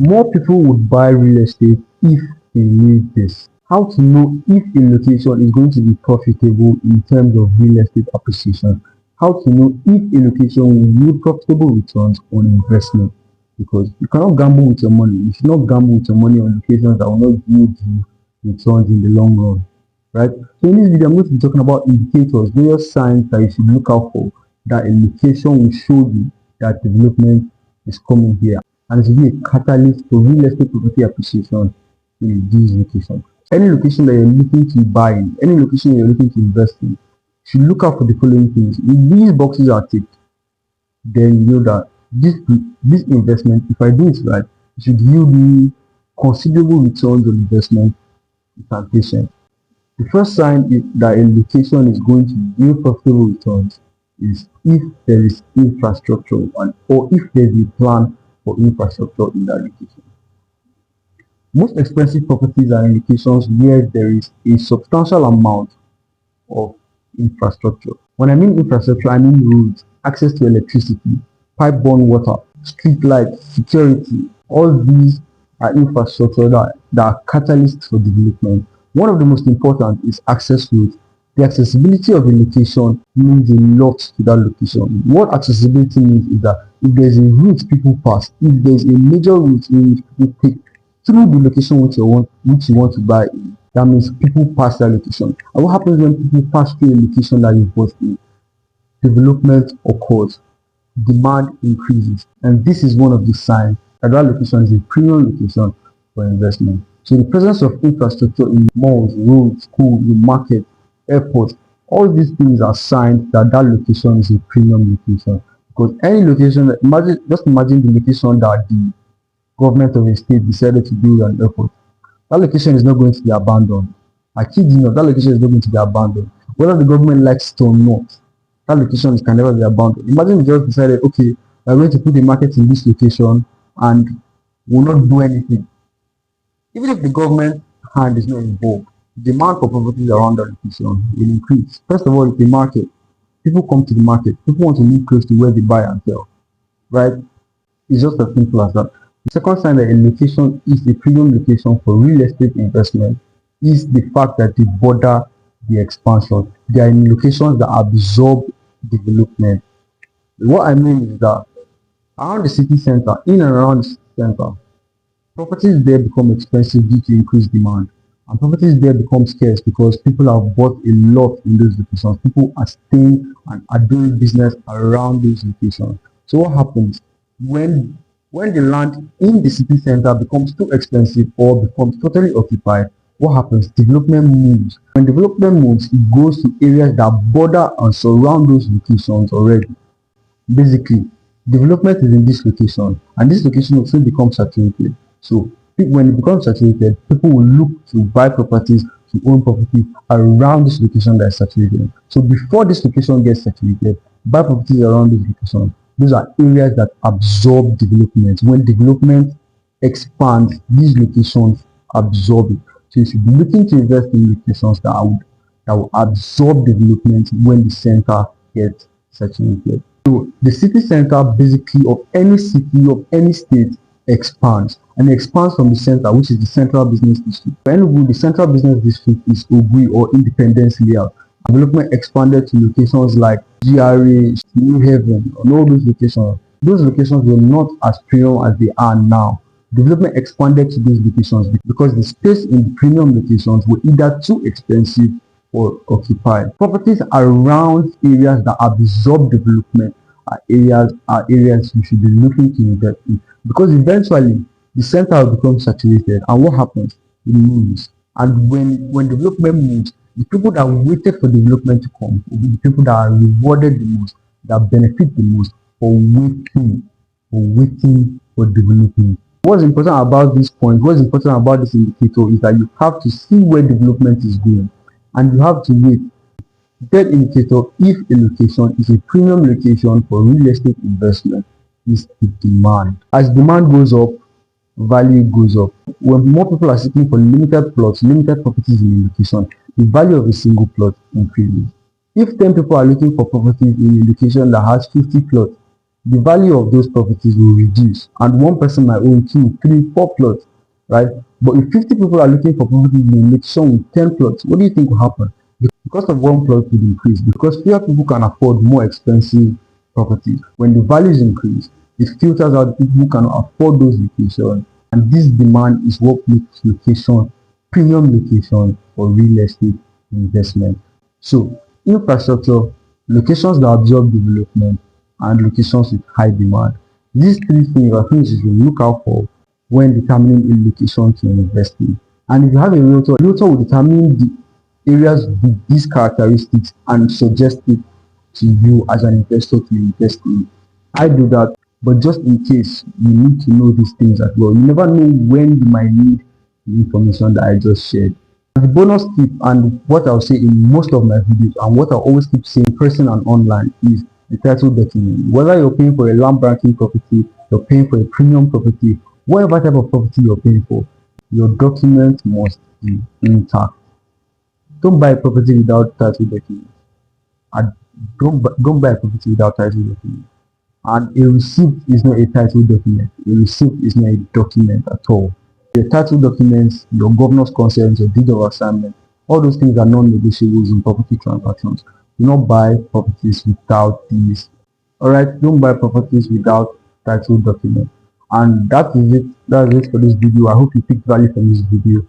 More people would buy real estate if they knew this. How to know if a location is going to be profitable in terms of real estate appreciation. How to know if a location will yield profitable returns on investment. Because you cannot gamble with your money. You should not gamble with your money on locations that will not yield you returns in the long run. Right? So in this video, I'm going to be talking about indicators, various signs that you should look out for that a location will show you that development is coming here, and it will be a catalyst for real estate property appreciation in these locations. Any location that you're looking to buy in, any location you're looking to invest in, you should look out for the following things. If these boxes are ticked, then you know that this investment, if I do it right, it should yield me considerable returns on investment if I'm patient. The first sign that a location is going to yield profitable returns is if there is infrastructure or if there is a plan for infrastructure in that location. Most expensive properties are in locations where there is a substantial amount of infrastructure. When I mean infrastructure, I mean roads, access to electricity, pipe-borne water, street lights, security. All these are infrastructure that are catalysts for development. One of the most important is access roads. The accessibility of a location means a lot to that location. What accessibility means is that if there's a route people pass, if there's a major route in which people take through the location which you want to buy in, that means people pass that location. And what happens when people pass through a location that you bought in? Development occurs, demand increases, and this is one of the signs that that location is a premium location for investment. So the presence of infrastructure in malls, roads, schools, markets, airports, all these things are signs that that location is a premium location. Because any location, just imagine the location that the government of a state decided to build an airport. That location is not going to be abandoned. I kid you not, that location is not going to be abandoned. Whether the government likes it or not, that location can never be abandoned. Imagine we just decided, okay, we're going to put a market in this location and will not do anything. Even if the government hand is not involved, demand for properties around that location will increase. First of all, it's the market. People come to the market. People want to live close to where they buy and sell. Right? It's just as simple as that. The second sign that a location is a premium location for real estate investment is the fact that they border the expansion. They are in locations that absorb development. What I mean is that around the city center, in and around the city center, properties there become expensive due to increased demand. And properties there become scarce because people have bought a lot in those locations. People are staying and are doing business around those locations. So what happens when the land in the city center becomes too expensive or becomes totally occupied? What happens? Development moves. When development moves, it goes to areas that border and surround those locations already. Basically, development is in this location, and this location will soon become saturated. So when it becomes saturated, people will look to buy properties, to own property around this location that is saturated. So before this location gets saturated, buy properties around this location. Those are areas that absorb development. When development expands, these locations absorb it. So you should be looking to invest in locations that will absorb development when the center gets saturated. So the city center basically of any city, of any state, expands, and it expands from the center, which is the central business district. For Enugu, the central business district is Ogui or Independence Layout. Development expanded to locations like GRA, New Haven, and all those locations. Those locations were not as premium as they are now. Development expanded to these locations because the space in the premium locations were either too expensive or occupied. Properties around areas that absorb development are areas you should be looking to invest in, because eventually the center will become saturated, and what happens? It moves. And when development moves, the people that waited for development to come will be the people that are rewarded the most, that benefit the most for waiting for development. What's important about this point, what's important about this indicator is that you have to see where development is going, and you have to wait. Third indicator, if a location is a premium location for real estate investment, is the demand. As demand goes up, value goes up. When more people are seeking for limited plots, limited properties in a location, the value of a single plot increases. If 10 people are looking for properties in a location that has 50 plots, the value of those properties will reduce, and one person might own 2, 3, 4 plots, right? But if 50 people are looking for properties in a location with 10 plots, what do you think will happen? The cost of one plot will increase because fewer people can afford more expensive properties. When the values increase, it filters out the people who cannot afford those locations, and this demand is what makes location premium location for real estate investment. So, infrastructure, locations that absorb development, and locations with high demand. These three things are things you should look out for when determining a location to invest in. And if you have a realtor will determine the areas with these characteristics and suggest it to you as an investor to invest in. I do that, but just in case you need to know these things as well. You never know when you might need the information that I just shared. The bonus tip, and what I'll say in most of my videos, and what I always keep saying in person and online, is the title document. Whether you're paying for a land banking property, you're paying for a premium property, whatever type of property you're paying for, your document must be intact. Don't buy a property without title document. And don't buy a property without title document. And a receipt is not a title document. A receipt is not a document at all. Your title documents, your governor's consent, your deed of assignment, all those things are non-negotiables in property transactions. Do not buy properties without these. Alright, don't buy properties without title document. And that is it. That's it for this video. I hope you picked value from this video.